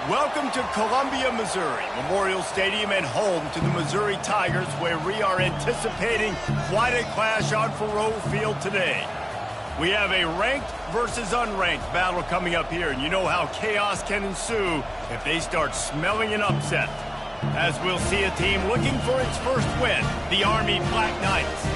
Welcome to Columbia, Missouri, Memorial Stadium and home to the Missouri Tigers, where we are anticipating quite a clash on Faroe Field today. We have a ranked versus unranked battle coming up here, and you know how chaos can ensue if they start smelling an upset. As we'll see a team looking for its first win, the Army Black Knights,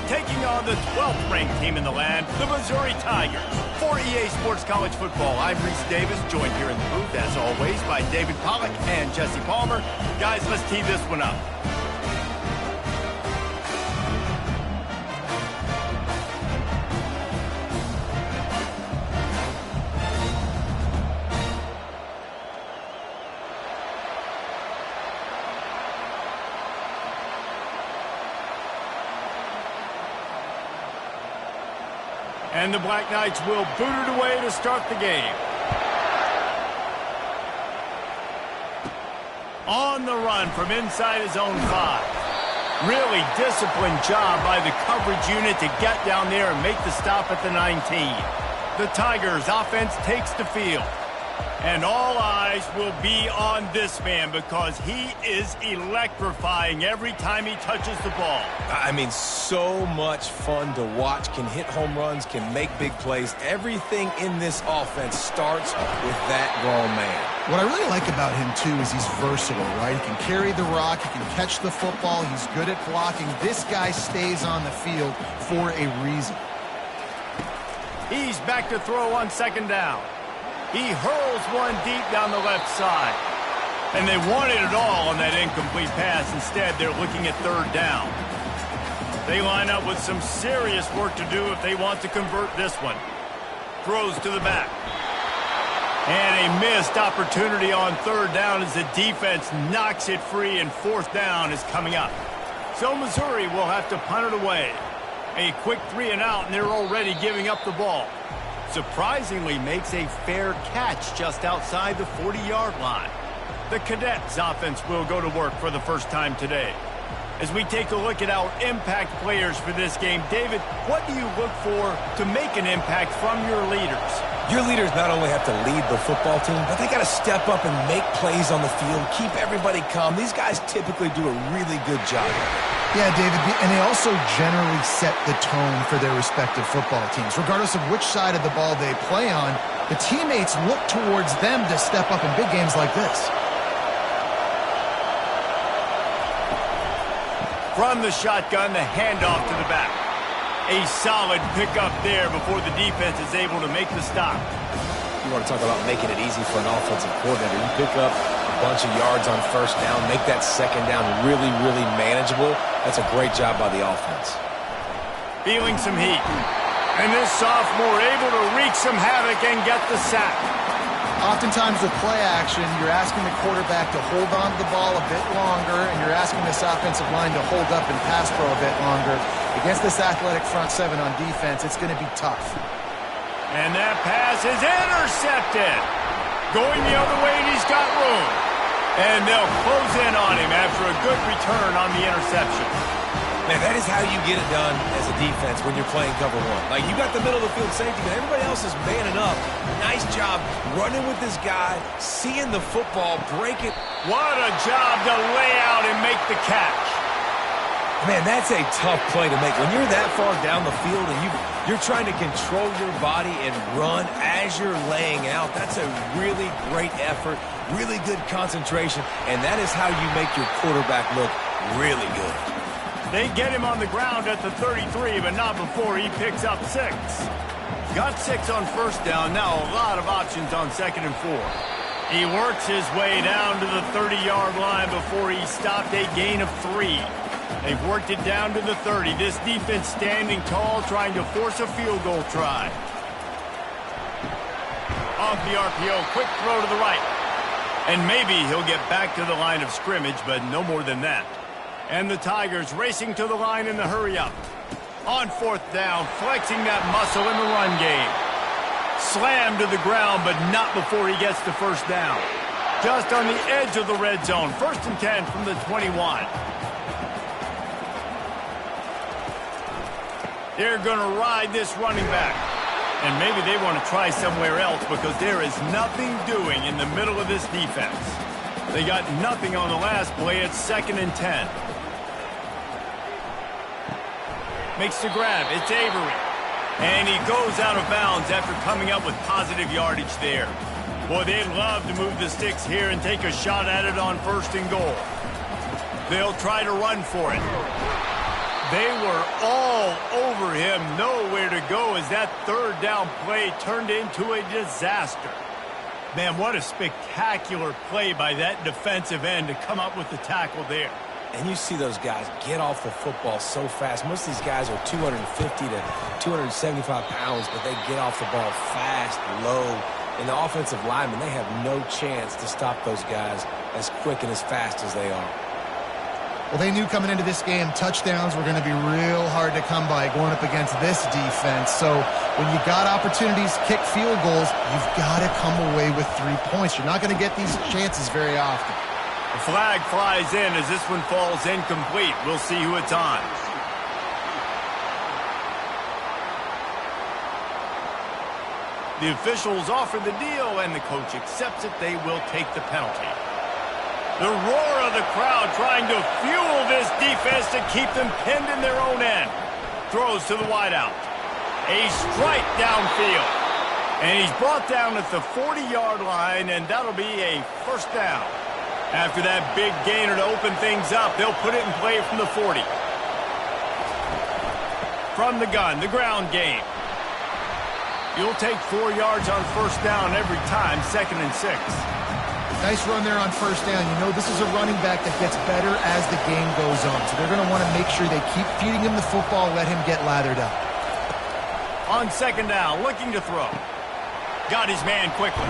taking on the 12th ranked team in the land, the Missouri Tigers. For EA Sports College Football, I'm Reese Davis, joined here in the booth, as always, by David Pollack and Jesse Palmer. Guys, let's tee this one up. And the Black Knights will boot it away to start the game. On the run from inside his own 5. Really disciplined job by the coverage unit to get down there and make the stop at the 19. The Tigers offense takes the field. And all eyes will be on this man because he is electrifying every time he touches the ball. I mean, so much fun to watch. Can hit home runs, can make big plays. Everything in this offense starts with that grown man. What I really like about him, too, is he's versatile, right? He can carry the rock, he can catch the football, he's good at blocking. This guy stays on the field for a reason. He's back to throw on second down. He hurls one deep down the left side. And they wanted it all on that incomplete pass. Instead, they're looking at third down. They line up with some serious work to do if they want to convert this one. Throws to the back. And a missed opportunity on third down as the defense knocks it free, and fourth down is coming up. So Missouri will have to punt it away. A quick 3 and out, and they're already giving up the ball. Surprisingly makes a fair catch just outside the 40-yard line. The Cadets offense will go to work for the first time today. As we take a look at our impact players for this game, David, what do you look for to make an impact from your leaders? Your leaders not only have to lead the football team, but they got to step up and make plays on the field, keep everybody calm. These guys typically do a really good job. Yeah, David, and they also generally set the tone for their respective football teams. Regardless of which side of the ball they play on, the teammates look towards them to step up in big games like this. From the shotgun, the handoff to the back. A solid pickup there before the defense is able to make the stop. You want to talk about making it easy for an offensive coordinator. You pick up a bunch of yards on first down, make that second down really, really manageable. That's a great job by the offense. Feeling some heat. And this sophomore able to wreak some havoc and get the sack. Oftentimes with play action, you're asking the quarterback to hold on to the ball a bit longer, and you're asking this offensive line to hold up and pass pro a bit longer. Against this athletic front seven on defense, it's going to be tough. And that pass is intercepted. Going the other way, and he's got room. And they'll close in on him after a good return on the interception. Man, that is how you get it done as a defense when you're playing cover one. Like, you got the middle of the field safety, but everybody else is manning up. Nice job running with this guy, seeing the football, break it. What a job to lay out and make the catch. Man, that's a tough play to make. When you're that far down the field and you're trying to control your body and run as you're laying out, that's a really great effort, really good concentration, and that is how you make your quarterback look really good. They get him on the ground at the 33, but not before he picks up 6. Got 6 on first down, now a lot of options on second and 4. He works his way down to the 30-yard line before he stopped a gain of 3. They've worked it down to the 30. This defense standing tall, trying to force a field goal try. Off the RPO, quick throw to the right. And maybe he'll get back to the line of scrimmage, but no more than that. And the Tigers racing to the line in the hurry-up. On fourth down, flexing that muscle in the run game. Slammed to the ground, but not before he gets the first down. Just on the edge of the red zone. First and 10 from the 21. They're going to ride this running back. And maybe they want to try somewhere else because there is nothing doing in the middle of this defense. They got nothing on the last play. It's 2nd and 10. Makes the grab. It's Avery. And he goes out of bounds after coming up with positive yardage there. Boy, they'd love to move the sticks here and take a shot at it on 1st and goal. They'll try to run for it. They were all over him, nowhere to go as that 3rd down play turned into a disaster. Man, what a spectacular play by that defensive end to come up with the tackle there. And you see those guys get off the football so fast. Most of these guys are 250 to 275 pounds, but they get off the ball fast, low. And the offensive linemen, they have no chance to stop those guys as quick and as fast as they are. Well, they knew coming into this game touchdowns were going to be real hard to come by going up against this defense. So when you got opportunities, kick field goals, you've got to come away with 3 points. You're not going to get these chances very often. The flag flies in as this one falls incomplete. We'll see who it's on. The officials offer the deal, and the coach accepts it. They will take the penalty. The roar of the crowd trying to fuel this defense to keep them pinned in their own end. Throws to the wideout. A strike downfield. And he's brought down at the 40-yard line, and that'll be a 1st down. After that big gainer to open things up, they'll put it in play from the 40. From the gun, the ground game. You'll take 4 yards on 1st down every time, 2nd and 6. Nice run there on 1st down. You know, this is a running back that gets better as the game goes on. So they're going to want to make sure they keep feeding him the football, let him get lathered up. On 2nd down, looking to throw. Got his man quickly.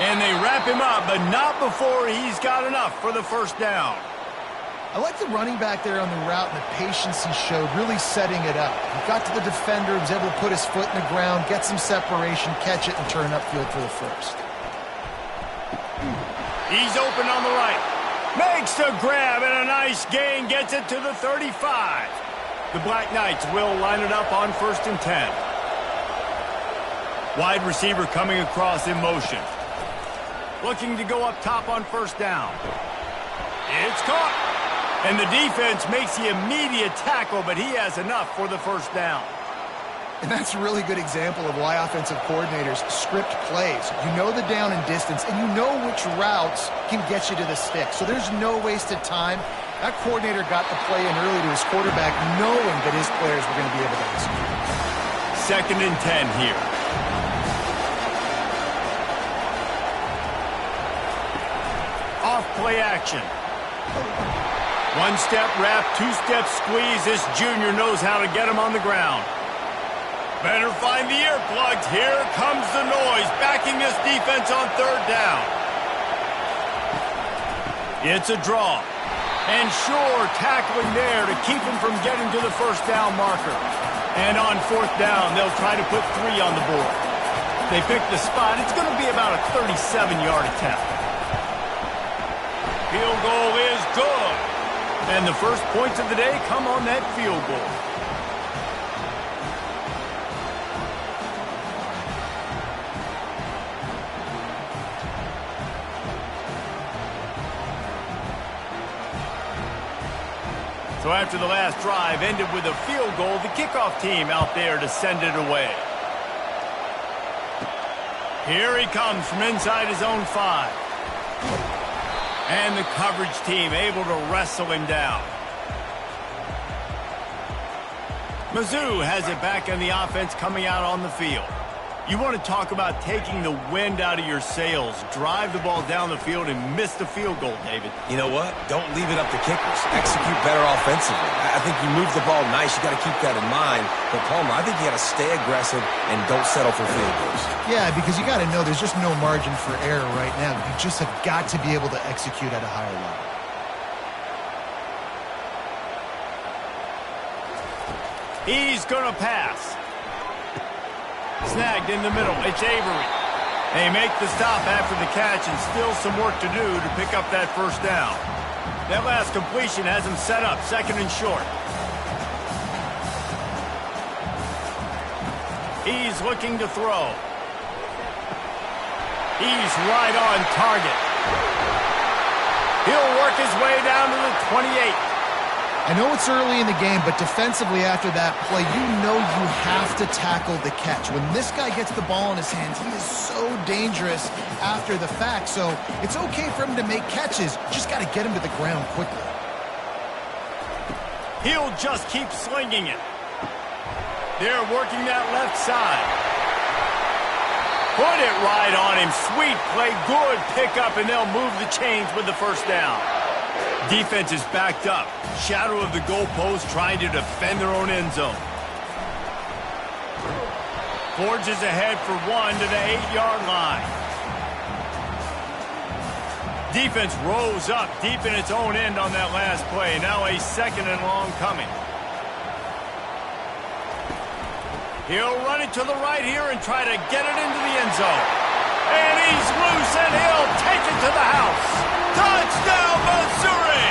And they wrap him up, but not before he's got enough for the 1st down. I like the running back there on the route and the patience he showed, really setting it up. He got to the defender, was able to put his foot in the ground, get some separation, catch it, and turn upfield for the 1st. He's open on the right. Makes the grab, and a nice gain gets it to the 35. The Black Knights will line it up on 1st and 10. Wide receiver coming across in motion. Looking to go up top on 1st down. It's caught. And the defense makes the immediate tackle, but he has enough for the 1st down. And that's a really good example of why offensive coordinators script plays. You know the down and distance, and you know which routes can get you to the stick. So there's no wasted time. That coordinator got the play in early to his quarterback, knowing that his players were going to be able to execute. 2nd and 10 here. Off play action. 1-step wrap, 2-step squeeze. This junior knows how to get him on the ground. Better find the earplugs. Here comes the noise, backing this defense on 3rd down. It's a draw. And sure, tackling there to keep him from getting to the 1st down marker. And on 4th down, they'll try to put 3 on the board. They pick the spot. It's going to be about a 37-yard attempt. Field goal is good. And the first points of the day come on that field goal. So after the last drive ended with a field goal, the kickoff team out there to send it away. Here he comes from inside his own 5. And the coverage team able to wrestle him down. Mizzou has it back on the offense coming out on the field. You want to talk about taking the wind out of your sails. Drive the ball down the field and miss the field goal, David. You know what? Don't leave it up to kickers. Execute better offensively. I think you move the ball nice. You got to keep that in mind. But, Palmer, I think you got to stay aggressive and don't settle for field goals. Yeah, because you got to know there's just no margin for error right now. You just have got to be able to execute at a higher level. He's going to pass. Snagged in the middle. It's Avery. They make the stop after the catch and still some work to do to pick up that 1st down. That last completion has him set up 2nd and short. He's looking to throw. He's right on target. He'll work his way down to the 28. I know it's early in the game, but defensively after that play, you know you have to tackle the catch. When this guy gets the ball in his hands, he is so dangerous after the fact. So it's okay for him to make catches. Just got to get him to the ground quickly. He'll just keep slinging it. They're working that left side. Put it right on him. Sweet play. Good pickup, and they'll move the chains with the first down. Defense is backed up. Shadow of the goalpost trying to defend their own end zone. Forges ahead for one to the 8-yard line. Defense rose up deep in its own end on that last play. Now a 2nd and long coming. He'll run it to the right here and try to get it into the end zone. And he's loose, and he'll take it to the house. Touchdown, Missouri!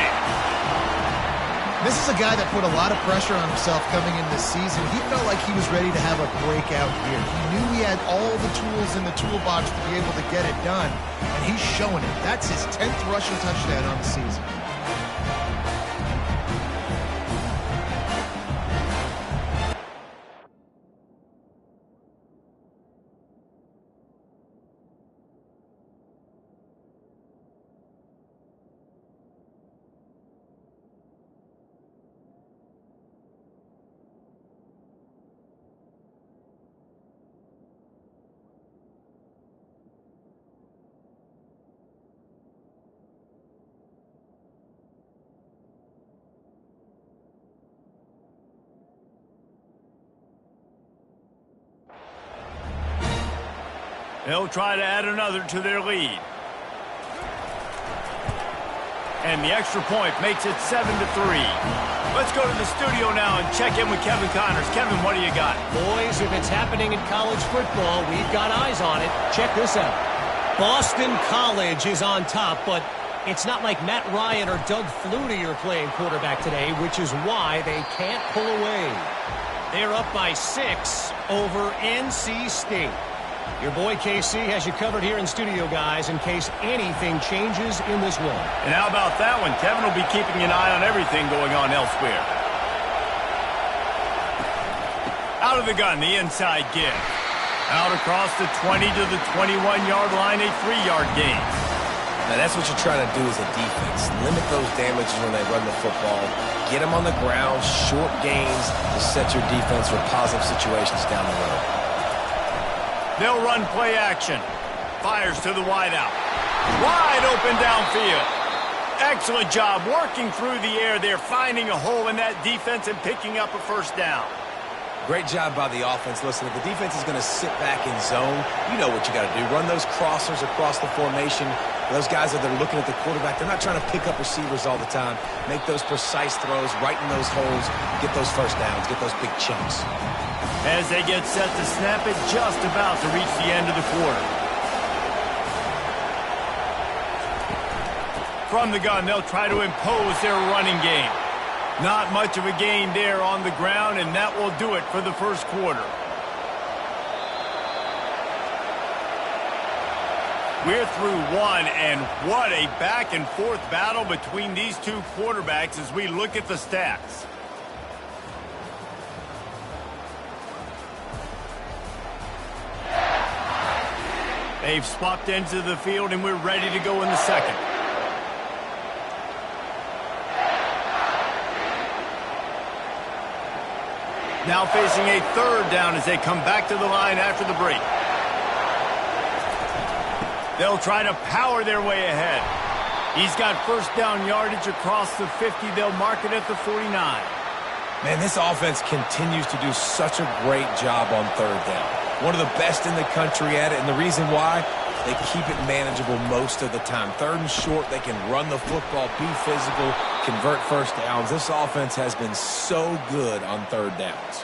This is a guy that put a lot of pressure on himself coming in this season. He felt like he was ready to have a breakout year. He knew he had all the tools in the toolbox to be able to get it done, and he's showing it. That's his 10th rushing touchdown on the season. They'll try to add another to their lead. And the extra point makes it 7-3. Let's go to the studio now and check in with Kevin Connors. Kevin, what do you got? Boys, if it's happening in college football, we've got eyes on it. Check this out. Boston College is on top, but it's not like Matt Ryan or Doug Flutie are playing quarterback today, which is why they can't pull away. They're up by 6 over NC State. Your boy KC has you covered here in studio, guys, in case anything changes in this one. And how about that one? Kevin will be keeping an eye on everything going on elsewhere. Out of the gun, the inside give. Out across the 20 to the 21-yard line, a 3-yard gain. Now, that's what you're trying to do as a defense. Limit those damages when they run the football. Get them on the ground, short gains to set your defense for positive situations down the road. They'll run play action. Fires to the wideout. Wide open downfield. Excellent job working through the air there, finding a hole in that defense and picking up a first down. Great job by the offense. Listen, if the defense is going to sit back in zone, you know what you got to do. Run those crossers across the formation. Those guys that are looking at the quarterback, they're not trying to pick up receivers all the time. Make those precise throws, right in those holes, get those first downs, get those big chunks. As they get set to snap it, just about to reach the end of the quarter. From the gun, they'll try to impose their running game. Not much of a gain there on the ground, and that will do it for the first quarter. We're through one, and what a back-and-forth battle between these two quarterbacks as we look at the stats. They've swapped ends of the field, and we're ready to go in the second. Now facing a third down as they come back to the line after the break. They'll try to power their way ahead. He's got first down yardage across the 50. They'll mark it at the 49. Man, this offense continues to do such a great job on third down. One of the best in the country at it, and the reason why, they keep it manageable most of the time. Third and short, they can run the football, be physical, convert first downs. This offense has been so good on third downs.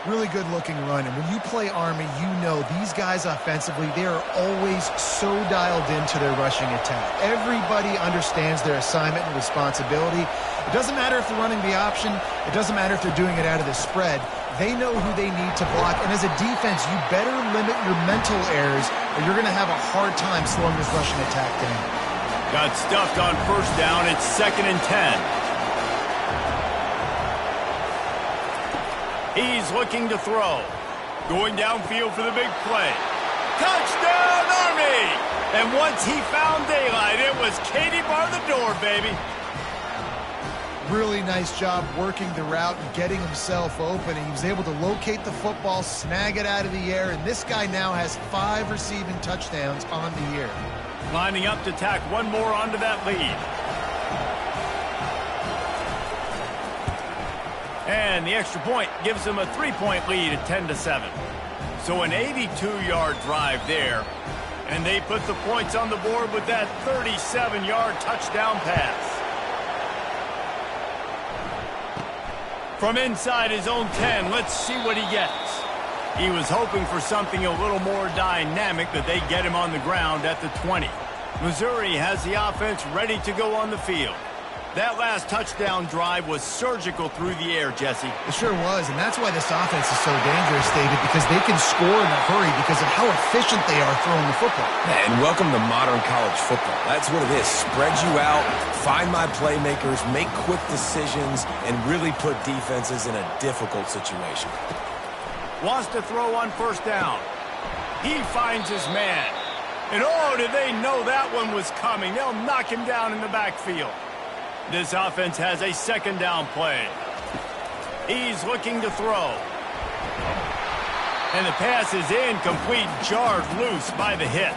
Really good-looking run. And when you play Army, you know these guys offensively, they are always so dialed into their rushing attack. Everybody understands their assignment and responsibility. It doesn't matter if they're running the option. It doesn't matter if they're doing it out of the spread. They know who they need to block. And as a defense, you better limit your mental errors or you're going to have a hard time slowing this rushing attack down. Got stuffed on first down. It's 2nd and 10. He's looking to throw. Going downfield for the big play. Touchdown, Army! And once he found daylight, it was Katie bar the door, baby. Really nice job working the route and getting himself open. He was able to locate the football, snag it out of the air, and this guy now has 5 receiving touchdowns on the year. Lining up to tack one more onto that lead. And the extra point gives them a 3-point lead at 10-7. So an 82-yard drive there. And they put the points on the board with that 37-yard touchdown pass. From inside his own 10, let's see what he gets. He was hoping for something a little more dynamic, but they get him on the ground at the 20. Missouri has the offense ready to go on the field. That last touchdown drive was surgical through the air, Jesse. It sure was, and that's why this offense is so dangerous, David, because they can score in a hurry because of how efficient they are throwing the football. And welcome to modern college football. That's what it is. Spread you out, find my playmakers, make quick decisions, and really put defenses in a difficult situation. Wants to throw on first down. He finds his man. And oh, did they know that one was coming. They'll knock him down in the backfield. This offense has a 2nd down play. He's looking to throw. And the pass is incomplete, jarred loose by the hit.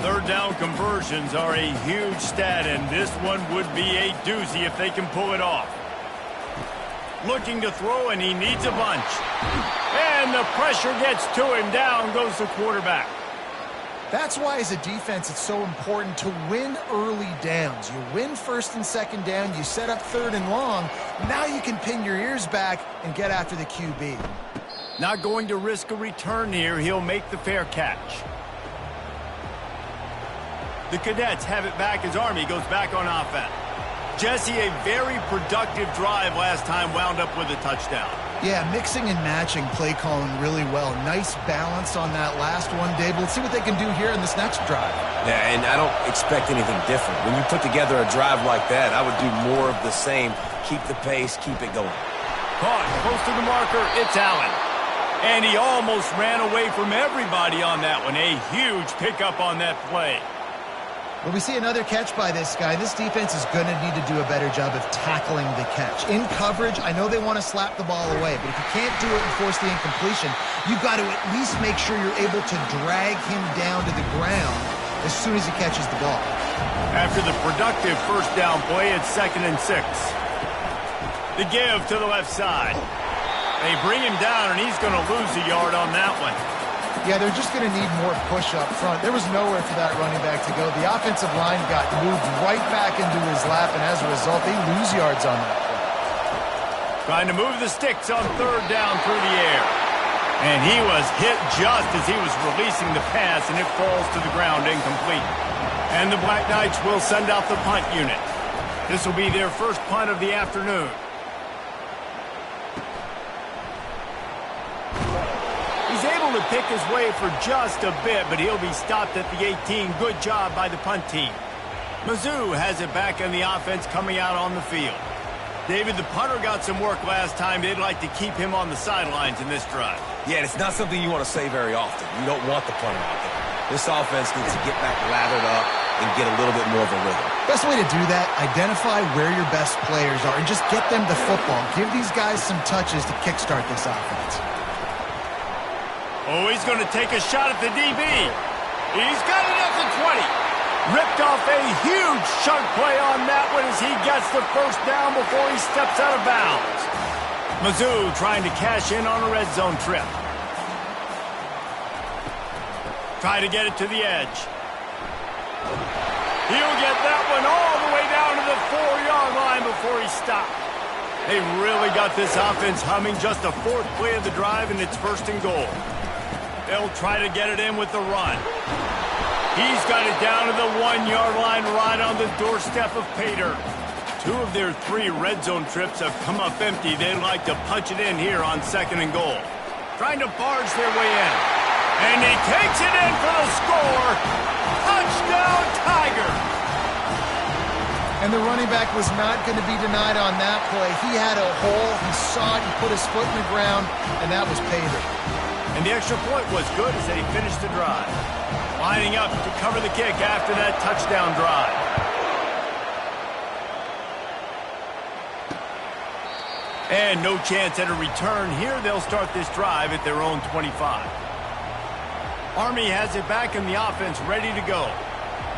3rd down conversions are a huge stat, and this one would be a doozy if they can pull it off. Looking to throw, and he needs a bunch. And the pressure gets to him. Down goes the quarterback. That's why, as a defense, it's so important to win early downs. You win 1st and 2nd down, you set up 3rd and long. Now you can pin your ears back and get after the QB. Not going to risk a return here. He'll make the fair catch. The Cadets have it back as Army goes back on offense. Jesse, a very productive drive last time, wound up with a touchdown. Yeah, mixing and matching play calling really well. Nice balance on that last one, Dave. Let's see what they can do here in this next drive. Yeah, and I don't expect anything different. When you put together a drive like that, I would do more of the same. Keep the pace, keep it going. Caught close to the marker, it's Allen. And he almost ran away from everybody on that one. A huge pickup on that play. Well, we see another catch by this guy. This defense is going to need to do a better job of tackling the catch. In coverage, I know they want to slap the ball away, but if you can't do it and force the incompletion, you've got to at least make sure you're able to drag him down to the ground as soon as he catches the ball. After the productive first down play, it's 2nd and 6. The give to the left side. They bring him down, and he's going to lose a yard on that one. Yeah, they're just going to need more push up front. There was nowhere for that running back to go. The offensive line got moved right back into his lap, and as a result, they lose yards on that play. Trying to move the sticks on 3rd down through the air. And he was hit just as he was releasing the pass, and it falls to the ground incomplete. And the Black Knights will send out the punt unit. This will be their first punt of the afternoon. He's able to pick his way for just a bit, but he'll be stopped at the 18. Good job by the punt team. Mizzou has it back in the offense coming out on the field. David, the punter got some work last time. They'd like to keep him on the sidelines in this drive. Yeah, and it's not something you want to say very often. You don't want the punter out there. This offense needs to get back lathered up and get a little bit more of a rhythm. Best way to do that, identify where your best players are and just get them the football. Give these guys some touches to kickstart this offense. Oh, he's going to take a shot at the DB. He's got it at the 20. Ripped off a huge chunk play on that one as he gets the first down before he steps out of bounds. Mizzou trying to cash in on a red zone trip. Try to get it to the edge. He'll get that one all the way down to the 4-yard line before he stopped. They really got this offense humming. Just a fourth play of the drive, and it's 1st and goal. They'll try to get it in with the run. He's got it down to the 1-yard line right on the doorstep of Pater. 2 of their 3 red zone trips have come up empty. They'd like to punch it in here on 2nd and goal. Trying to barge their way in. And he takes it in for the score. Touchdown, Tiger! And the running back was not going to be denied on that play. He had a hole. He saw it. He put his foot in the ground, and that was Pater. And the extra point was good as they finished the drive. Lining up to cover the kick after that touchdown drive. And no chance at a return here. They'll start this drive at their own 25. Army has it back in the offense, ready to go.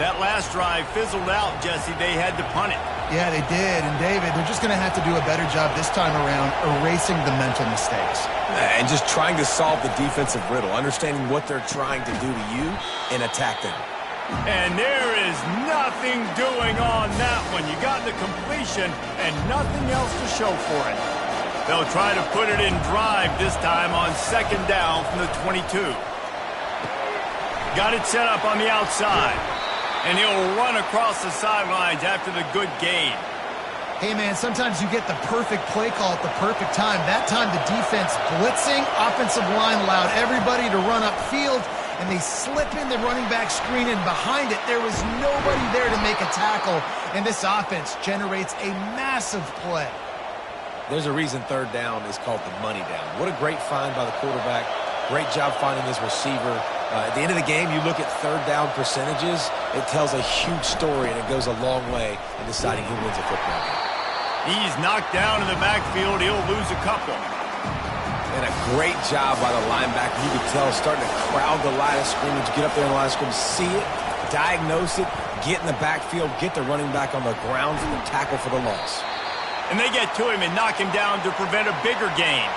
That last drive fizzled out, Jesse. They had to punt it. Yeah, they did. And, David, they're just going to have to do a better job this time around erasing the mental mistakes. And just trying to solve the defensive riddle, understanding what they're trying to do to you and attack them. And there is nothing doing on that one. You got the completion and nothing else to show for it. They'll try to put it in drive this time on 2nd down from the 22. Got it set up on the outside. And he'll run across the sidelines after the good gain. Hey, man, sometimes you get the perfect play call at the perfect time. That time the defense blitzing, offensive line allowed everybody to run upfield, and they slip in the running back screen, and behind it there was nobody there to make a tackle, and this offense generates a massive play. There's a reason 3rd down is called the money down. What a great find by the quarterback. Great job finding his receiver. At the end of the game, you look at 3rd down percentages, it tells a huge story, and it goes a long way in deciding who wins a football game. He's knocked down in the backfield. He'll lose a couple. And a great job by the linebacker. You could tell starting to crowd the line of scrimmage, get up there in the line of scrimmage, see it, diagnose it, get in the backfield, get the running back on the ground for the tackle for the loss. And they get to him and knock him down to prevent a bigger gain.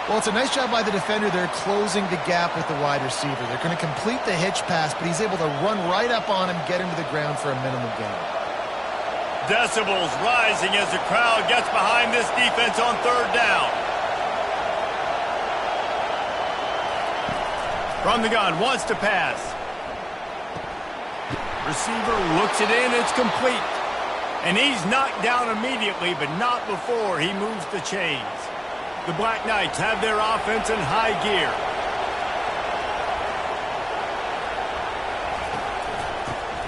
Well, it's a nice job by the defender. They're closing the gap with the wide receiver. They're going to complete the hitch pass, but he's able to run right up on him, get him to the ground for a minimal gain. Decibels rising as the crowd gets behind this defense on 3rd down. From the gun, wants to pass. Receiver looks it in, it's complete. And he's knocked down immediately, but not before he moves the chains. The Black Knights have their offense in high gear.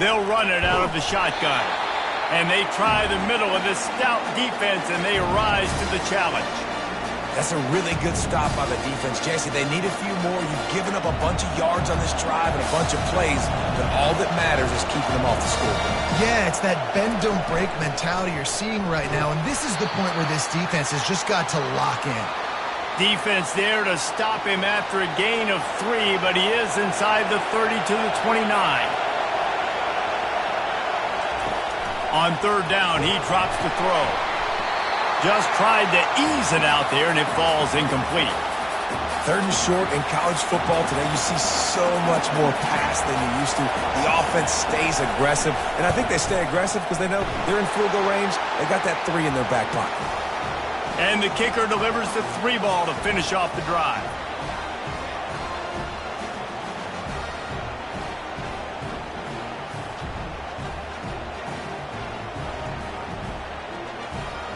They'll run it out of the shotgun. And they try the middle of this stout defense, and they rise to the challenge. That's a really good stop by the defense, Jesse. They need a few more. You've given up a bunch of yards on this drive and a bunch of plays, but all that matters is keeping them off the scoreboard. Yeah, it's that bend, don't break mentality you're seeing right now, and this is the point where this defense has just got to lock in. Defense there to stop him after a gain of 3, but he is inside the 30 to the 29. On 3rd down, he drops the throw. Just tried to ease it out there, and it falls incomplete. 3rd and short in college football today, you see so much more pass than you used to. The offense stays aggressive, and I think they stay aggressive because they know they're in field goal range. They got that 3 in their back pocket. And the kicker delivers the 3 ball to finish off the drive.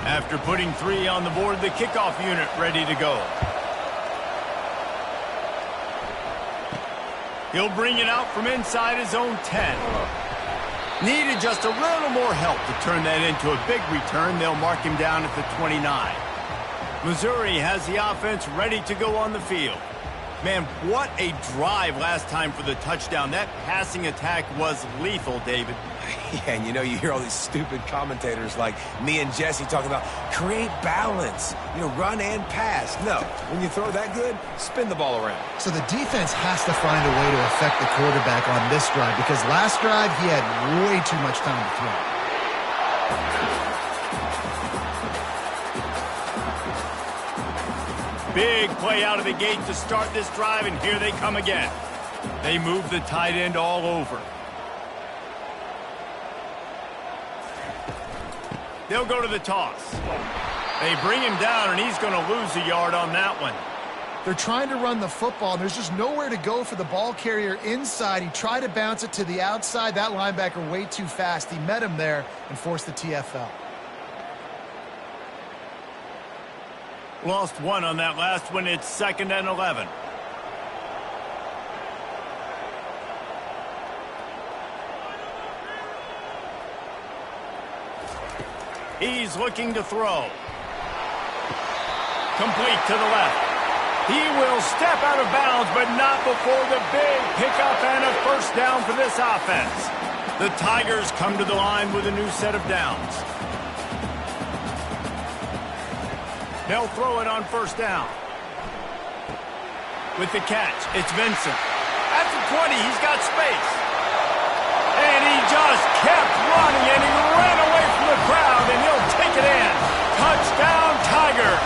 After putting 3 on the board, the kickoff unit ready to go. He'll bring it out from inside his own 10. Needed just a little more help to turn that into a big return. They'll mark him down at the 29. Missouri has the offense ready to go on the field. Man, what a drive last time for the touchdown. That passing attack was lethal, David. Yeah, and you know, you hear all these stupid commentators like me and Jesse talking about create balance, you know, run and pass. No, when you throw that good, spin the ball around. So the defense has to find a way to affect the quarterback on this drive because last drive he had way too much time to throw. Big play out of the gate to start this drive, and here they come again. They move the tight end all over. They'll go to the toss. They bring him down, and he's going to lose a yard on that one. They're trying to run the football, and there's just nowhere to go for the ball carrier inside. He tried to bounce it to the outside. That linebacker way too fast. He met him there and forced the TFL. Lost one on that last one. It's 2nd and 11. He's looking to throw. Complete to the left. He will step out of bounds, but not before the big pickup and a first down for this offense. The Tigers come to the line with a new set of downs. They'll throw it on first down. With the catch, it's Vincent. At the 20, he's got space. And he just kept running, and he ran away from the crowd, and he'll take it in. Touchdown, Tiger.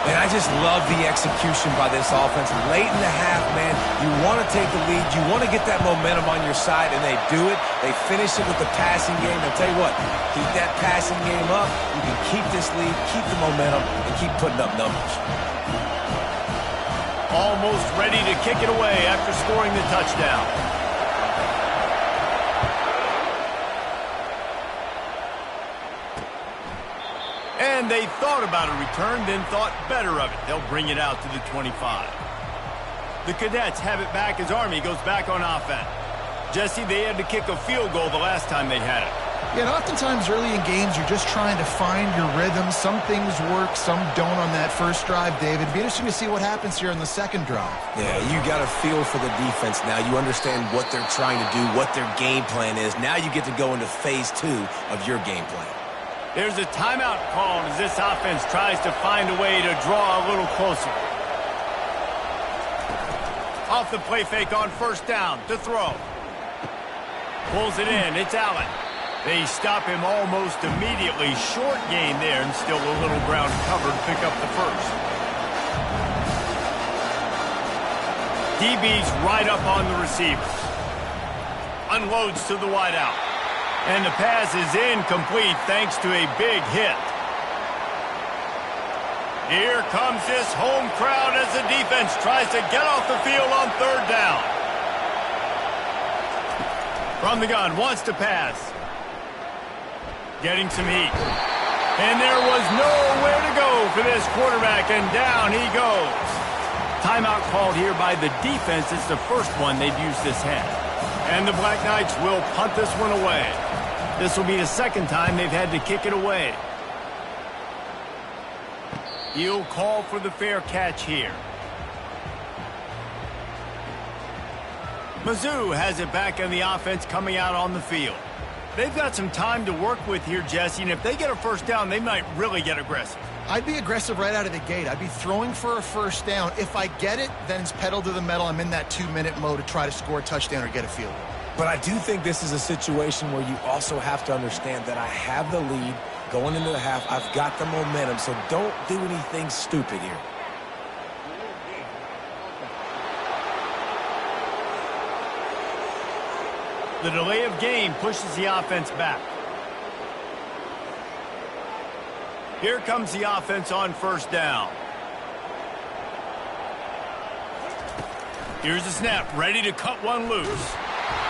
And I just love the execution by this offense. Late in the half, man, you want to take the lead. You want to get that momentum on your side, and they do it. They finish it with the passing game. I'll tell you what, keep that passing game up. You can keep this lead, keep the momentum, and keep putting up numbers. Almost ready to kick it away after scoring the touchdown. And they thought about a return, then thought better of it. They'll bring it out to the 25. The Cadets have it back as Army goes back on offense. Jesse, they had to kick a field goal the last time they had it. Yeah, and oftentimes early in games, you're just trying to find your rhythm. Some things work, some don't on that first drive, David. It'd be interesting to see what happens here on the second drive. Yeah, you got a feel for the defense now. You understand what they're trying to do, what their game plan is. Now you get to go into phase 2 of your game plan. There's a timeout called as this offense tries to find a way to draw a little closer. Off the play fake on first down to throw. Pulls it in. It's Allen. They stop him almost immediately. Short gain there and still a little ground covered. Pick up the first. DB's right up on the receivers. Unloads to the wideout. And the pass is incomplete thanks to a big hit. Here comes this home crowd as the defense tries to get off the field on third down. From the gun, wants to pass. Getting some heat. And there was nowhere to go for this quarterback, and down he goes. Timeout called here by the defense. It's the first one they've used this half. And the Black Knights will punt this one away. This will be the second time they've had to kick it away. He'll call for the fair catch here. Mizzou has it back in the offense coming out on the field. They've got some time to work with here, Jesse, and if they get a first down, they might really get aggressive. I'd be aggressive right out of the gate. I'd be throwing for a first down. If I get it, then it's pedal to the metal. I'm in that 2-minute mode to try to score a touchdown or get a field goal. But I do think this is a situation where you also have to understand that I have the lead going into the half. I've got the momentum, so don't do anything stupid here. The delay of game pushes the offense back. Here comes the offense on first down. Here's the snap, ready to cut one loose.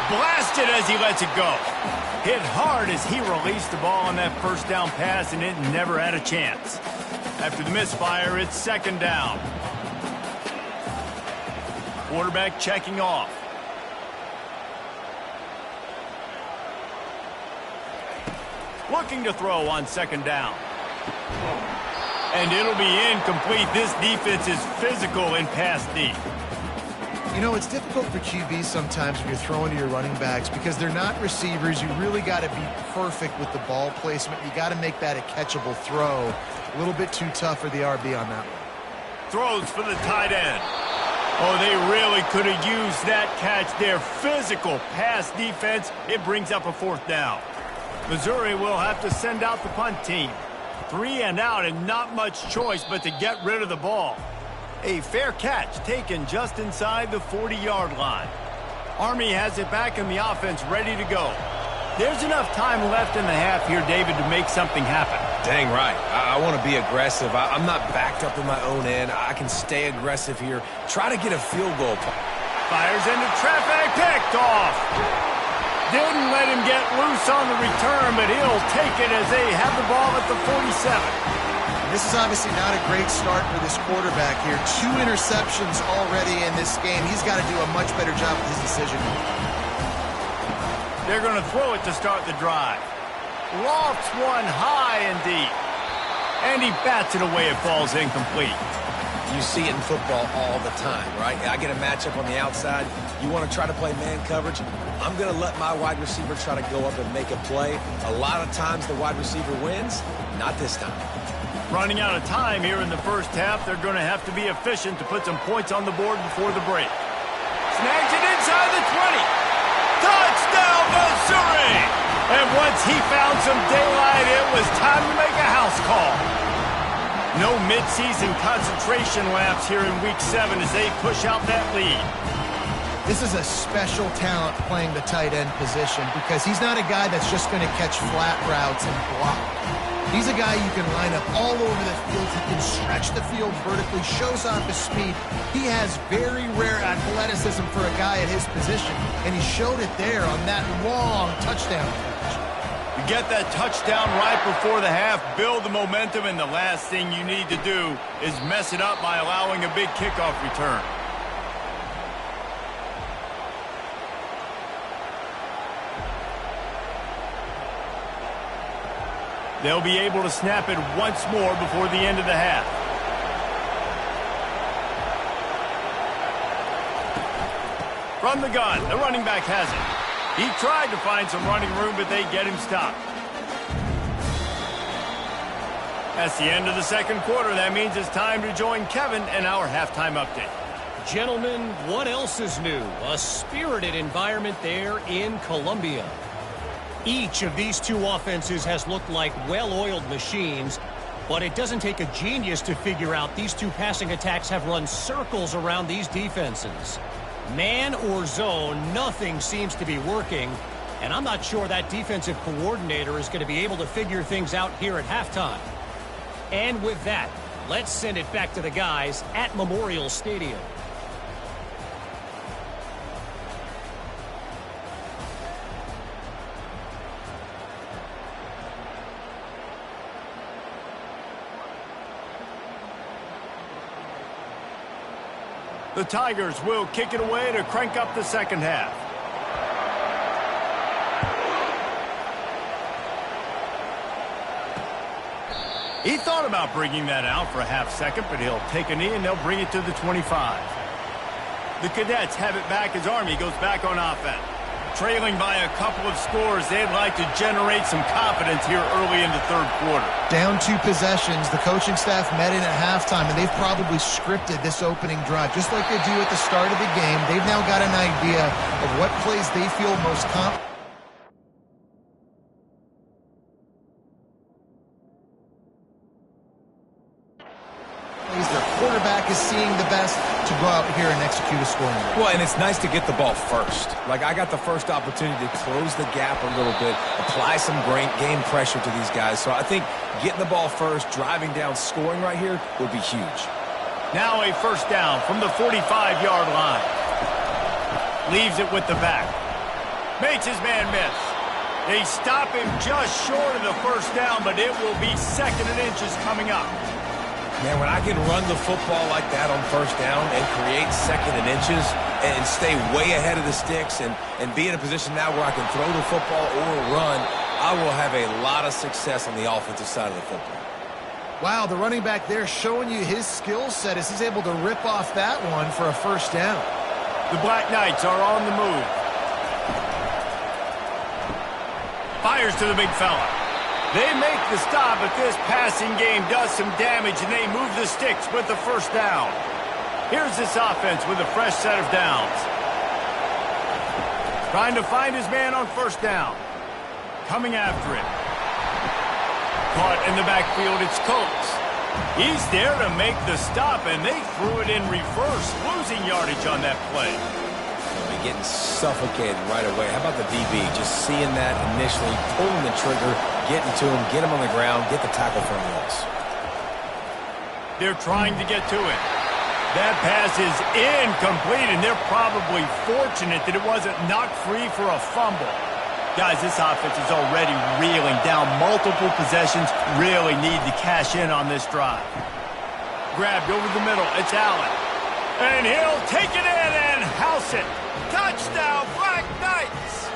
Blasted as he lets it go. Hit hard as he released the ball on that first down pass, and it never had a chance. After the misfire, it's second down. Quarterback checking off. Looking to throw on second down. And it'll be incomplete. This defense is physical in pass deep. You know, it's difficult for QBs sometimes when you're throwing to your running backs because they're not receivers. You really got to be perfect with the ball placement. You got to make that a catchable throw. A little bit too tough for the RB on that one. Throws for the tight end. Oh, they really could have used that catch there. Physical pass defense. It brings up a fourth down. Missouri will have to send out the punt team. 3 and out and not much choice but to get rid of the ball. A fair catch taken just inside the 40-yard line. Army has it back in the offense ready to go. There's enough time left in the half here, David, to make something happen. Dang right. I want to be aggressive. I'm not backed up in my own end. I can stay aggressive here. Try to get a field goal. Fires into traffic, picked off. Didn't let him get loose on the return, but he'll take it as they have the ball at the 47. This is obviously not a great start for this quarterback here. 2 interceptions already in this game. He's got to do a much better job with his decision. They're going to throw it to start the drive. Lofts one high and deep. And he bats it away. It falls incomplete. You see it in football all the time, right? I get a matchup on the outside. You want to try to play man coverage. I'm going to let my wide receiver try to go up and make a play. A lot of times the wide receiver wins. Not this time. Running out of time here in the first half. They're going to have to be efficient to put some points on the board before the break. Snags it inside the 20. Touchdown, Missouri! And once he found some daylight, it was time to make a house call. No midseason concentration laps here in Week 7 as they push out that lead. This is a special talent playing the tight end position because he's not a guy that's just going to catch flat routes and block. He's a guy you can line up all over the field. He can stretch the field vertically, shows off his speed. He has very rare athleticism for a guy at his position, and he showed it there on that long touchdown catch. You get that touchdown right before the half, build the momentum, and the last thing you need to do is mess it up by allowing a big kickoff return. They'll be able to snap it once more before the end of the half. From the gun, the running back has it. He tried to find some running room, but they get him stopped. That's the end of the second quarter. That means it's time to join Kevin and our halftime update. Gentlemen, what else is new? A spirited environment there in Columbia. Each of these two offenses has looked like well-oiled machines, but it doesn't take a genius to figure out these two passing attacks have run circles around these defenses. Man or zone, nothing seems to be working, and I'm not sure that defensive coordinator is going to be able to figure things out here at halftime. And with that, let's send it back to the guys at Memorial Stadium. The Tigers will kick it away to crank up the second half. He thought about bringing that out for a half second, but he'll take a knee and they'll bring it to the 25. The Cadets have it back as Army goes back on offense. Trailing by a couple of scores, they'd like to generate some confidence here early in the third quarter. Down 2 possessions, the coaching staff met in at halftime, and they've probably scripted this opening drive. Just like they do at the start of the game, they've now got an idea of what plays they feel most confident. Their quarterback is seeing the best to go out here and execute a scoring drive. Well, and it's nice to get the ball first. Like, I got the first opportunity to close the gap a little bit, apply some great game pressure to these guys. So I think getting the ball first, driving down, scoring right here would be huge. Now a first down from the 45-yard line. Leaves it with the back. Makes his man miss. They stop him just short of the first down, but it will be 2nd and inches coming up. Man, when I can run the football like that on first down and create 2nd and inches and stay way ahead of the sticks and be in a position now where I can throw the football or run, I will have a lot of success on the offensive side of the football. Wow, the running back there showing you his skill set as he's able to rip off that one for a first down. The Black Knights are on the move. Fires to the big fella. They make the stop, but this passing game does some damage, and they move the sticks with the first down. Here's this offense with a fresh set of downs. Trying to find his man on first down. Coming after him. Caught in the backfield, it's Coates. He's there to make the stop, and they threw it in reverse, losing yardage on that play. Getting suffocated right away. How about the DB? Just seeing that initially, pulling the trigger, getting to him, get him on the ground, get the tackle for a loss. They're trying to get to it. That pass is incomplete, and they're probably fortunate that it wasn't knocked free for a fumble. Guys, this offense is already reeling down multiple possessions. Really need to cash in on this drive. Grabbed over the middle. It's Allen. And he'll take it in and house it. Touchdown, Black Knights!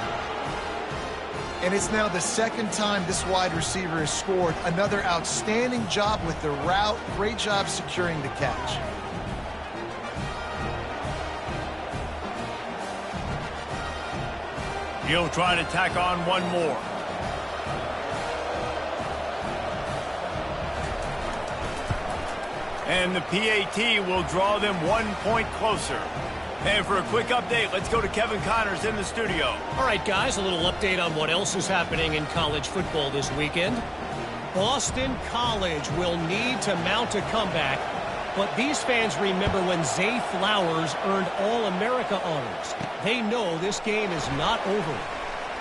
And it's now the second time this wide receiver has scored. Another outstanding job with the route. Great job securing the catch. He'll try to tack on one more. And the PAT will draw them 1 point closer. And for a quick update, let's go to Kevin Connors in the studio. All right, guys, a little update on what else is happening in college football this weekend. Boston College will need to mount a comeback, but these fans remember when Zay Flowers earned All-America honors. They know this game is not over.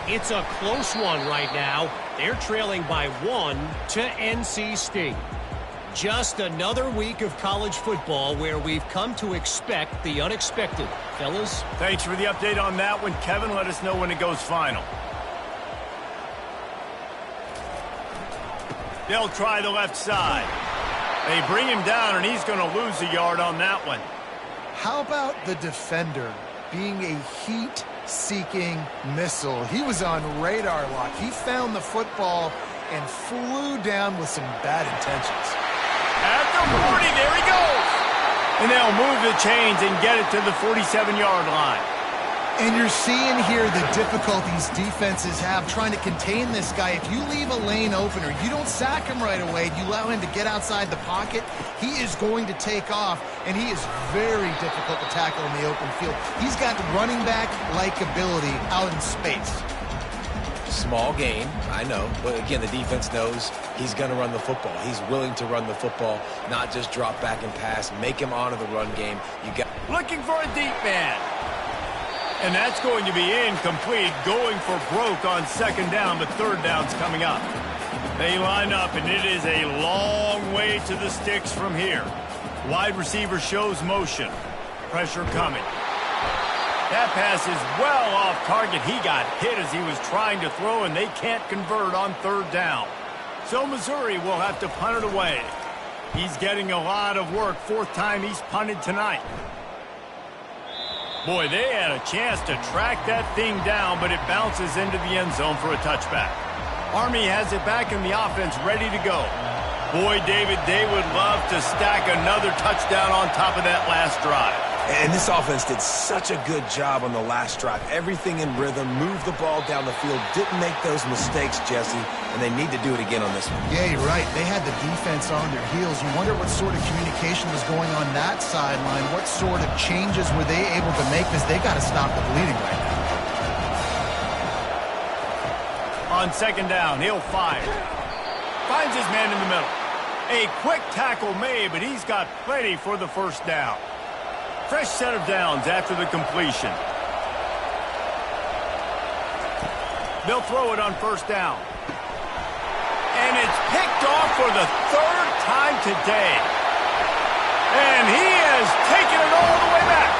It's a close one right now. They're trailing by 1 to NC State. Just another week of college football where we've come to expect the unexpected. Fellas? Thanks for the update on that one, Kevin. Let us know when it goes final. They'll try the left side. They bring him down, and he's going to lose a yard on that one. How about the defender being a heat-seeking missile? He was on radar lock. He found the football and flew down with some bad intentions. At the 40, there he goes. And they'll move the chains and get it to the 47-yard line. And you're seeing here the difficulties defenses have trying to contain this guy. If you leave a lane open or you don't sack him right away, you allow him to get outside the pocket, he is going to take off, and he is very difficult to tackle in the open field. He's got running back-like ability out in space. Small gain, I know, but again, the defense knows he's going to run the football. He's willing to run the football, not just drop back and pass, make him honor the run game. You got looking for a deep man. And that's going to be incomplete, going for broke on second down, but third down's coming up. They line up, and it is a long way to the sticks from here. Wide receiver shows motion. Pressure coming. That pass is well off target. He got hit as he was trying to throw, and they can't convert on third down. So Missouri will have to punt it away. He's getting a lot of work. Fourth time he's punted tonight. Boy, they had a chance to track that thing down, but it bounces into the end zone for a touchback. Army has it back in the offense, ready to go. Boy, David, they would love to stack another touchdown on top of that last drive. And this offense did such a good job on the last drive. Everything in rhythm, moved the ball down the field, didn't make those mistakes, Jesse, and they need to do it again on this one. Yeah, you're right. They had the defense on their heels. You wonder what sort of communication was going on that sideline. What sort of changes were they able to make, because they got to stop the bleeding right now. On second down, he'll fire. Finds his man in the middle. A quick tackle made, but he's got plenty for the first down. Fresh set of downs after the completion. They'll throw it on first down. And it's picked off for the third time today. And he has taken it all the way back.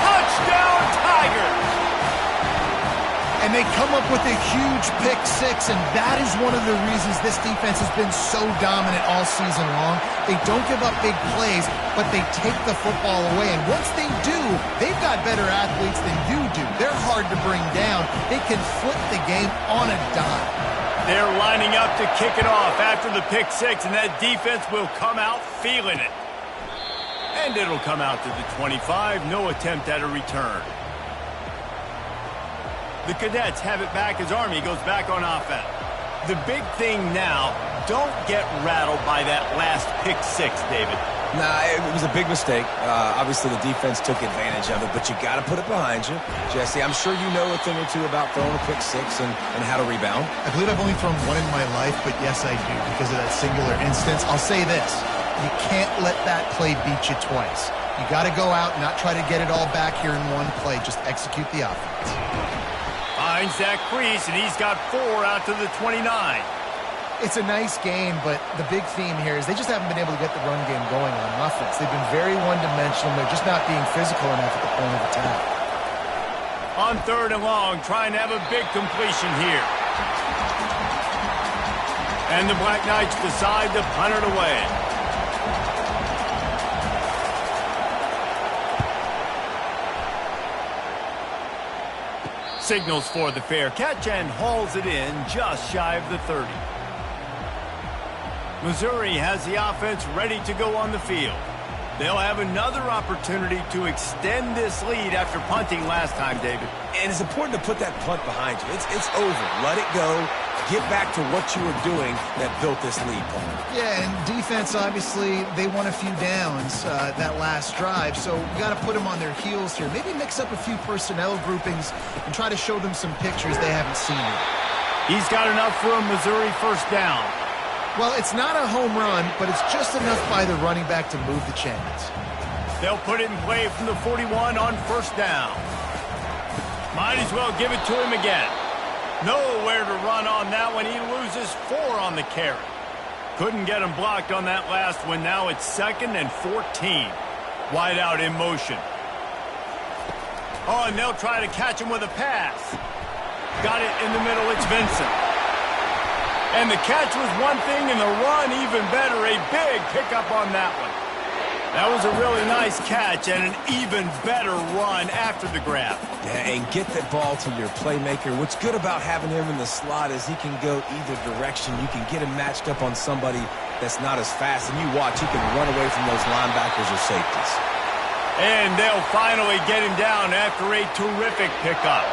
Touchdown, Tigers! And they come up with a huge pick six, and that is one of the reasons this defense has been so dominant all season long. They don't give up big plays, but they take the football away. And once they do, they've got better athletes than you do. They're hard to bring down. They can flip the game on a dime. They're lining up to kick it off after the pick six, and that defense will come out feeling it. And it'll come out to the 25. No attempt at a return. The Cadets have it back as Army goes back on offense. The big thing now, don't get rattled by that last pick six, David. Nah, it was a big mistake. Obviously, the defense took advantage of it, but you got to put it behind you. Jesse, I'm sure you know a thing or two about throwing a pick six and how to rebound. I believe I've only thrown one in my life, but yes, I do, because of that singular instance. I'll say this. You can't let that play beat you twice. You got to go out and not try to get it all back here in one play. Just execute the offense. Finds that crease, and he's got 4 out to the 29. It's a nice game, but the big theme here is they just haven't been able to get the run game going on offense. They've been very one-dimensional. They're just not being physical enough at the point of attack. On 3rd and long, trying to have a big completion here. And the Black Knights decide to punt it away. Signals for the fair catch and hauls it in just shy of the 30. Missouri has the offense ready to go on the field. They'll have another opportunity to extend this lead after punting last time, David. And it's important to put that punt behind you. It's over. Let it go. Get back to what you were doing that built this lead, Paul. Yeah, and defense, obviously, they won a few downs that last drive, so you got to put them on their heels here. Maybe mix up a few personnel groupings and try to show them some pictures they haven't seen yet. He's got enough for a Missouri first down. Well, it's not a home run, but it's just enough by the running back to move the chains. They'll put it in play from the 41 on first down. Might as well give it to him again. Nowhere to run on that one. He loses 4 on the carry. Couldn't get him blocked on that last one. Now it's 2nd and 14. Wide out in motion. Oh, and they'll try to catch him with a pass. Got it in the middle. It's Vincent. And the catch was one thing, and the run even better. A big pickup on that one. That was a really nice catch and an even better run after the grab. Yeah, and get that ball to your playmaker. What's good about having him in the slot is he can go either direction. You can get him matched up on somebody that's not as fast. And you watch, he can run away from those linebackers or safeties. And they'll finally get him down after a terrific pickup.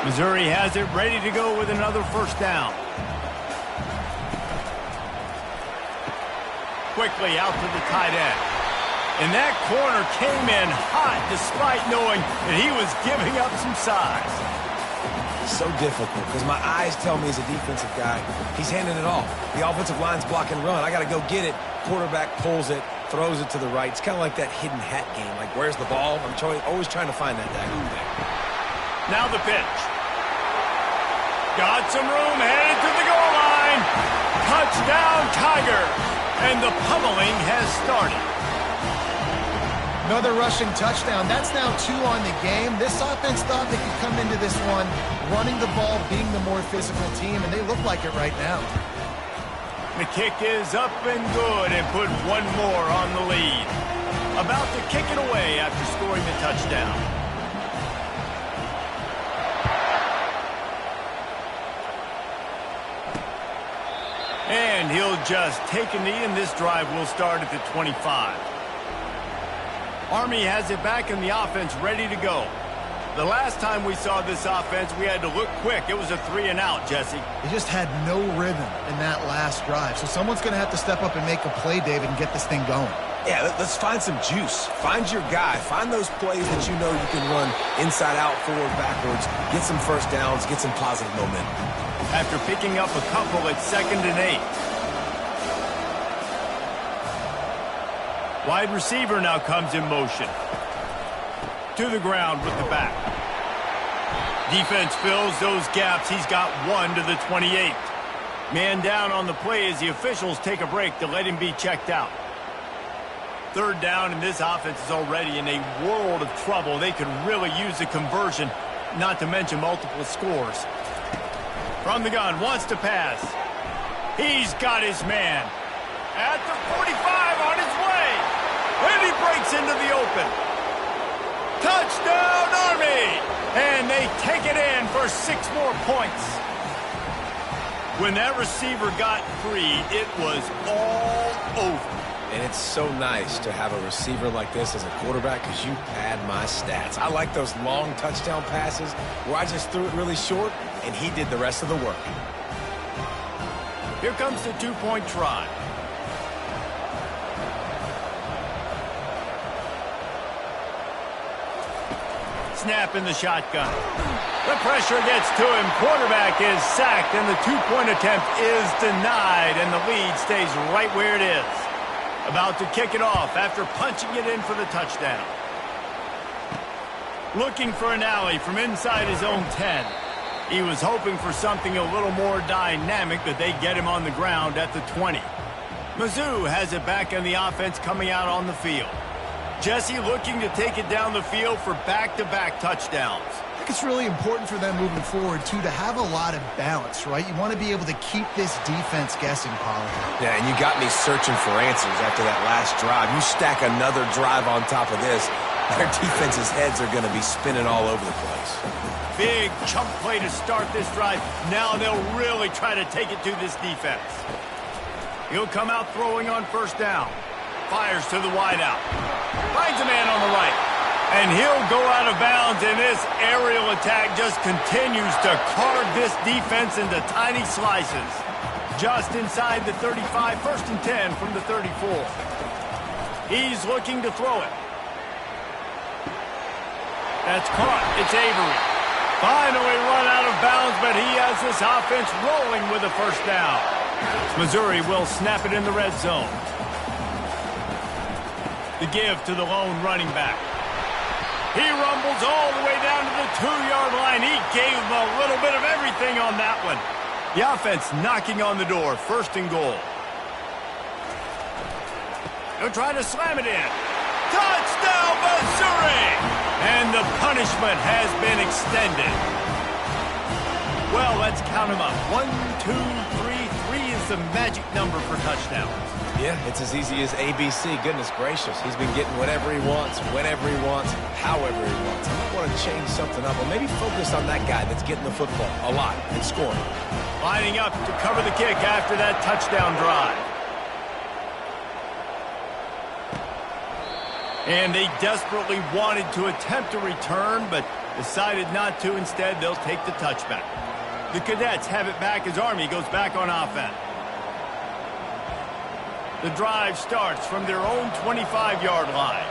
Missouri has it ready to go with another first down. Quickly out to the tight end. And that corner came in hot despite knowing that he was giving up some size. So difficult because my eyes tell me as a defensive guy, he's handing it off. The offensive line's blocking run. I got to go get it. Quarterback pulls it, throws it to the right. It's kind of like that hidden hat game. Like, where's the ball? I'm always trying to find that daggone thing. Now the pitch. Got some room, headed to the goal line. Touchdown, Tiger. And the pummeling has started. Another rushing touchdown. That's now 2 on the game. This offense thought they could come into this one running the ball, being the more physical team, and they look like it right now. The kick is up and good and put one more on the lead. About to kick it away after scoring the touchdown. And he'll just take a knee, and this drive will start at the 25. Army has it back in the offense ready to go. The last time we saw this offense, we had to look quick. It was a 3-and-out, Jesse. They just had no rhythm in that last drive. So someone's going to have to step up and make a play, David, and get this thing going. Yeah, let's find some juice. Find your guy. Find those plays that you know you can run inside out, forward, backwards. Get some first downs. Get some positive momentum. After picking up a couple at 2nd and 8. Wide receiver now comes in motion. To the ground with the back. Defense fills those gaps. He's got 1 to the 28. Man down on the play as the officials take a break to let him be checked out. 3rd down, and this offense is already in a world of trouble. They could really use a conversion, not to mention multiple scores. From the gun, wants to pass. He's got his man. At the 45, on his way. And he breaks into the open. Touchdown, Army! And they take it in for 6 more points. When that receiver got free, it was all over. And it's so nice to have a receiver like this as a quarterback because you pad my stats. I like those long touchdown passes where I just threw it really short and he did the rest of the work. Here comes the 2-point try. Snap in the shotgun. The pressure gets to him. Quarterback is sacked, and the 2-point attempt is denied, and the lead stays right where it is. About to kick it off after punching it in for the touchdown. Looking for an alley from inside his own 10. He was hoping for something a little more dynamic, but they get him on the ground at the 20. Mizzou has it back on the offense coming out on the field. Jesse looking to take it down the field for back-to-back touchdowns. I think it's really important for them moving forward, too, to have a lot of balance, right? You want to be able to keep this defense guessing, Paul. Yeah, and you got me searching for answers after that last drive. You stack another drive on top of this, their defense's heads are going to be spinning all over the place. Big chunk play to start this drive. Now they'll really try to take it to this defense. He'll come out throwing on first down. Fires to the wideout. Finds a man on the right. And he'll go out of bounds, and this aerial attack just continues to carve this defense into tiny slices. Just inside the 35, 1st and 10 from the 34. He's looking to throw it. That's caught. It's Avery. Finally run out of bounds, but he has this offense rolling with a first down. Missouri will snap it in the red zone. The give to the lone running back. He rumbles all the way down to the 2-yard line. He gave him a little bit of everything on that one. The offense knocking on the door, 1st and goal. He'll try to slam it in. Touchdown, Missouri! And the punishment has been extended. Well, let's count them up. 1, 2, 3. 3 is the magic number for touchdowns. Yeah, it's as easy as ABC. Goodness gracious. He's been getting whatever he wants, whenever he wants, however he wants. I might want to change something up or maybe focus on that guy that's getting the football a lot and scoring. Lining up to cover the kick after that touchdown drive. And they desperately wanted to attempt a return, but decided not to. Instead, they'll take the touchback. The Cadets have it back as Army goes back on offense. The drive starts from their own 25-yard line.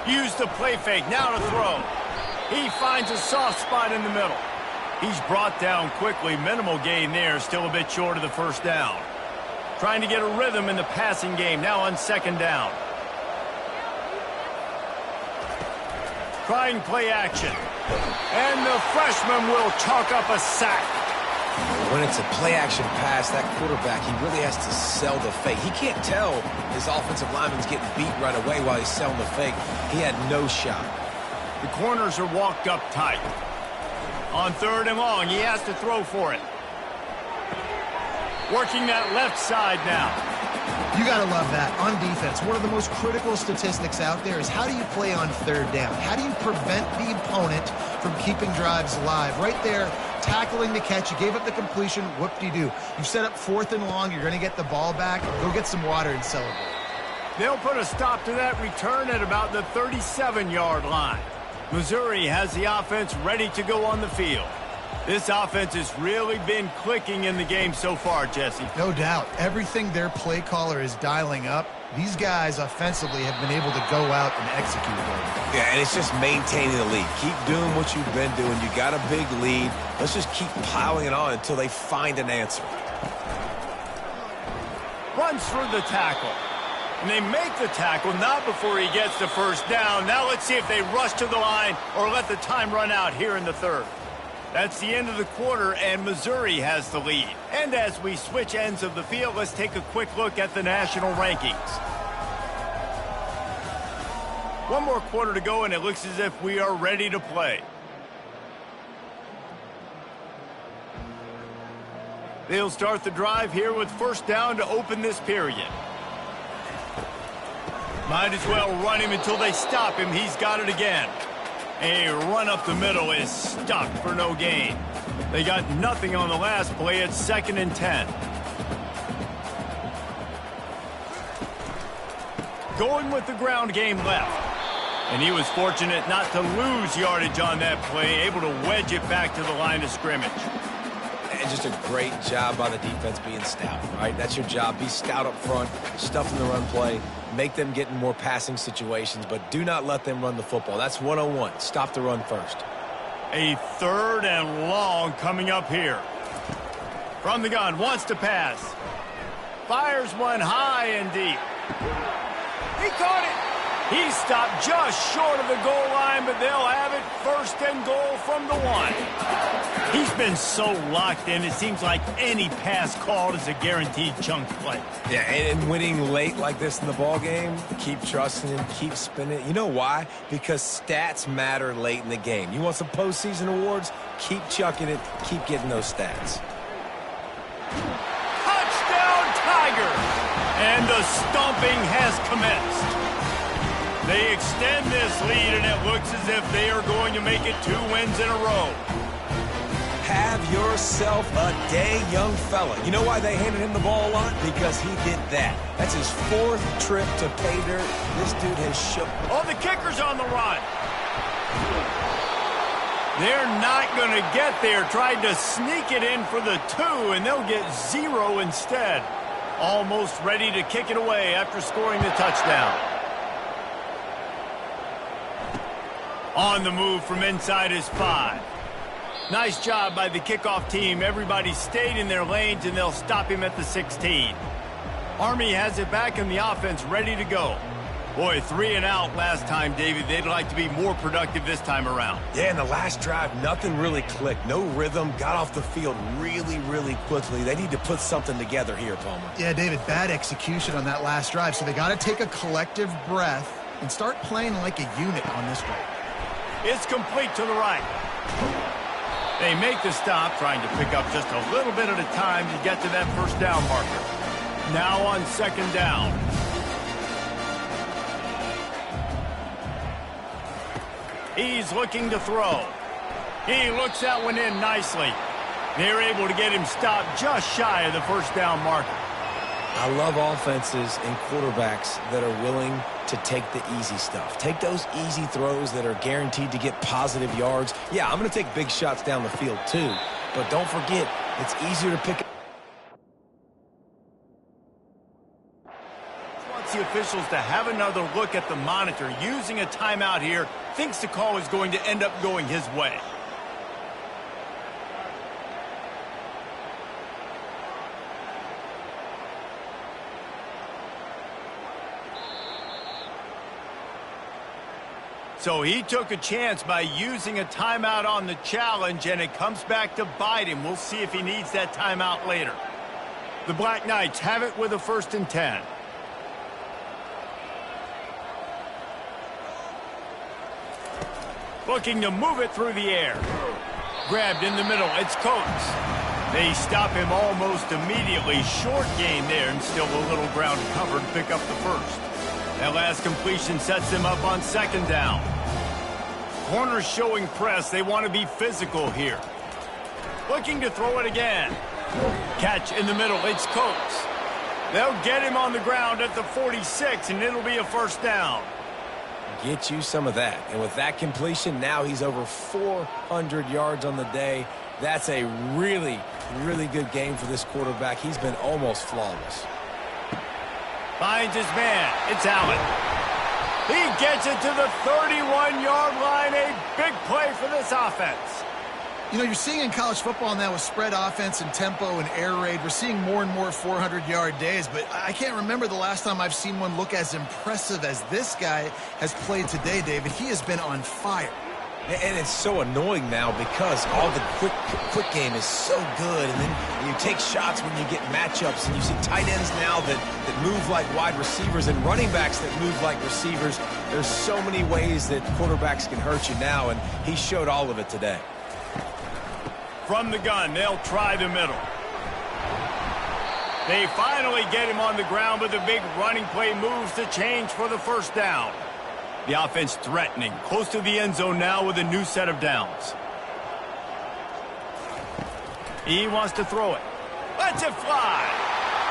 Use the play fake, now to throw. He finds a soft spot in the middle. He's brought down quickly. Minimal gain there, still a bit short of the first down. Trying to get a rhythm in the passing game, now on 2nd down. Trying play action. And the freshman will chalk up a sack. When it's a play-action pass, that quarterback, he really has to sell the fake. He can't tell his offensive lineman's getting beat right away while he's selling the fake. He had no shot. The corners are walked up tight. On 3rd and long, he has to throw for it. Working that left side now. You got to love that. On defense, one of the most critical statistics out there is how do you play on 3rd down? How do you prevent the opponent from keeping drives alive? Right there, tackling the catch. You gave up the completion. Whoop-de-doo. You set up 4th and long. You're going to get the ball back. Go get some water and celebrate. They'll put a stop to that return at about the 37-yard line. Missouri has the offense ready to go on the field. This offense has really been clicking in the game so far, Jesse. No doubt. Everything their play caller is dialing up, these guys offensively have been able to go out and execute it. Yeah, and it's just maintaining the lead. Keep doing what you've been doing. You got a big lead. Let's just keep piling it on until they find an answer. Runs through the tackle. And they make the tackle not before he gets the first down. Now let's see if they rush to the line or let the time run out here in the 3rd. That's the end of the quarter, and Missouri has the lead. And as we switch ends of the field, let's take a quick look at the national rankings. One more quarter to go, and it looks as if we are ready to play. They'll start the drive here with first down to open this period. Might as well run him until they stop him. He's got it again. A run up the middle is stuck for no gain. They got nothing on the last play. It's 2nd and 10. Going with the ground game left. And he was fortunate not to lose yardage on that play, able to wedge it back to the line of scrimmage. And just a great job by the defense being stout, right? That's your job. Be stout up front, stuff in the run play, make them get in more passing situations, but do not let them run the football. That's 101. Stop the run first. A 3rd and long coming up here. From the gun, wants to pass. Fires one high and deep. He caught it. He's stopped just short of the goal line, but they'll have it 1st and goal from the 1. He's been so locked in, it seems like any pass called is a guaranteed chunk play. Yeah, and winning late like this in the ball game, keep trusting him, keep spinning it. You know why? Because stats matter late in the game. You want some postseason awards? Keep chucking it, keep getting those stats. Touchdown, Tigers! And the stomping has commenced. They extend this lead, and it looks as if they are going to make it 2 wins in a row. Have yourself a day, young fella. You know why they handed him the ball a lot? Because he did that. That's his 4th trip to pay dirt. This dude has shook. Oh, the kicker's on the run. They're not going to get there. Tried to sneak it in for the 2, and they'll get 0 instead. Almost ready to kick it away after scoring the touchdown. On the move from inside his 5. Nice job by the kickoff team. Everybody stayed in their lanes, and they'll stop him at the 16. Army has it back in the offense, ready to go. Boy, 3 and out last time, David. They'd like to be more productive this time around. Yeah, in the last drive, nothing really clicked. No rhythm. Got off the field really, really quickly. They need to put something together here, Palmer. Yeah, David, bad execution on that last drive. So they got to take a collective breath and start playing like a unit on this drive. It's complete to the right. They make the stop, trying to pick up just a little bit at a time to get to that 1st down marker. Now on 2nd down. He's looking to throw. He looks that one in nicely. They're able to get him stopped just shy of the 1st down marker. I love offenses and quarterbacks that are willing to take the easy stuff. Take those easy throws that are guaranteed to get positive yards. Yeah, I'm going to take big shots down the field too, but don't forget, it's easier to pick. Wants the officials to have another look at the monitor. Using a timeout here, thinks the call is going to end up going his way. So he took a chance by using a timeout on the challenge, and it comes back to bite him. We'll see if he needs that timeout later. The Black Knights have it with a 1st and 10. Looking to move it through the air. Grabbed in the middle. It's Coates. They stop him almost immediately. Short gain there, and still a little ground covered to pick up the 1st. That last completion sets them up on 2nd down. Corners showing press. They want to be physical here. Looking to throw it again. Catch in the middle. It's Coates. They'll get him on the ground at the 46, and it'll be a 1st down. Get you some of that. And with that completion, now he's over 400 yards on the day. That's a really, really good game for this quarterback. He's been almost flawless. Finds his man. It's Allen. He gets it to the 31-yard line. A big play for this offense. You know, you're seeing in college football now with spread offense and tempo and air raid, we're seeing more and more 400-yard days, but I can't remember the last time I've seen one look as impressive as this guy has played today, David. He has been on fire. And it's so annoying now because all the quick game is so good, and then you take shots when you get matchups, and you see tight ends now that move like wide receivers and running backs that move like receivers. There's so many ways that quarterbacks can hurt you now, and he showed all of it today. From the gun, they'll try the middle. They finally get him on the ground, but the big running play moves the change for the 1st down. The offense threatening, close to the end zone now with a new set of downs. He wants to throw it. Lets it fly.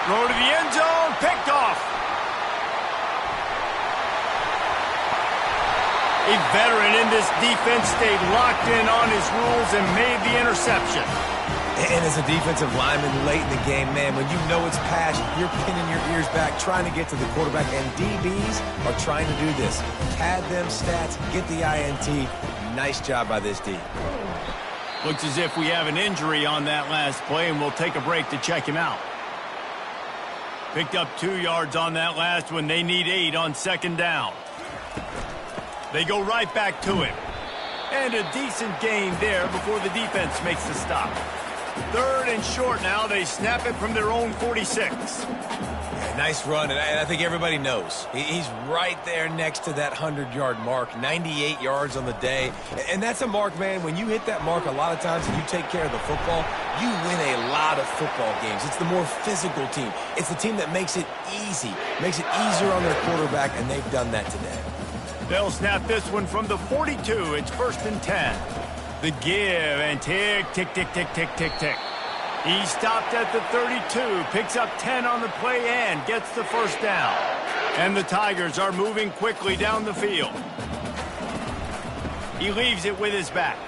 Throw to the end zone, picked off. A veteran in this defense stayed locked in on his rules and made the interception. And as a defensive lineman late in the game, man, when you know it's passed, you're pinning your ears back, trying to get to the quarterback, and DBs are trying to do this. Pad them stats, get the INT. Nice job by this D. Looks as if we have an injury on that last play, and we'll take a break to check him out. Picked up 2 yards on that last one. They need 8 on 2nd down. They go right back to him. And a decent gain there before the defense makes the stop. 3rd and short now. They snap it from their own 46. Yeah, nice run, and I think everybody knows. He's right there next to that 100-yard mark, 98 yards on the day. And that's a mark, man. When you hit that mark a lot of times and you take care of the football, you win a lot of football games. It's the more physical team. It's the team that makes it easy, makes it easier on their quarterback, and they've done that today. They'll snap this one from the 42. It's 1st and 10. The give and tick, tick, tick, tick, tick, tick, tick. He stopped at the 32, picks up 10 on the play and gets the 1st down. And the Tigers are moving quickly down the field. He leaves it with his back.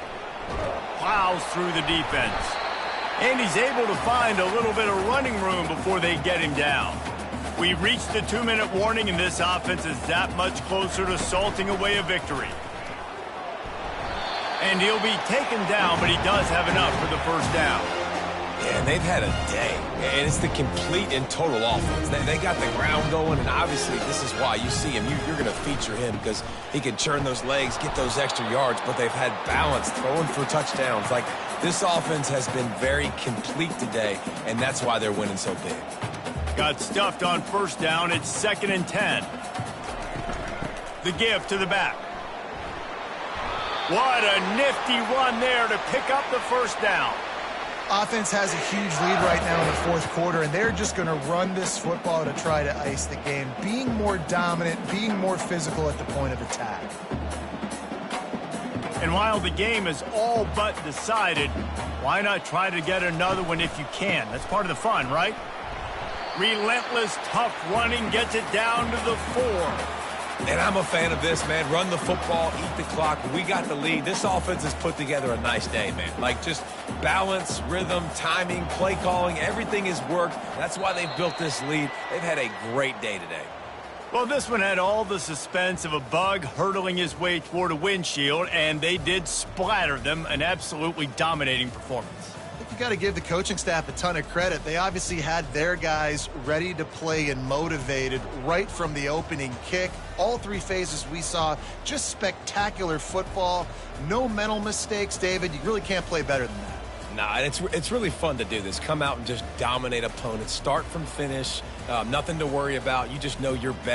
Plows through the defense. And he's able to find a little bit of running room before they get him down. We've reached the 2-minute warning, and this offense is that much closer to salting away a victory. And he'll be taken down, but he does have enough for the 1st down. Yeah, and they've had a day, and it's the complete and total offense. They got the ground going, and obviously this is why you see him. You're going to feature him because he can churn those legs, get those extra yards, but they've had balance, throwing for touchdowns. Like, this offense has been very complete today, and that's why they're winning so big. Got stuffed on 1st down. It's 2nd and 10. The give to the back. What a nifty run there to pick up the 1st down. Offense has a huge lead right now in the 4th quarter, and they're just going to run this football to try to ice the game, being more dominant, being more physical at the point of attack. And while the game is all but decided, why not try to get another one if you can? That's part of the fun, right? Relentless, tough running gets it down to the 4. And I'm a fan of this, man. Run the football, eat the clock. We got the lead. This offense has put together a nice day, man. Like, just balance, rhythm, timing, play calling, everything has worked. That's why they've built this lead. They've had a great day today. Well, this one had all the suspense of a bug hurtling his way toward a windshield, and they did splatter them. An absolutely dominating performance. You got to give the coaching staff a ton of credit. They obviously had their guys ready to play and motivated right from the opening kick. All 3 phases we saw, just spectacular football. No mental mistakes, David. You really can't play better than that. Nah, and it's really fun to do this. Come out and just dominate opponents. Start from finish. Nothing to worry about. You just know you're better.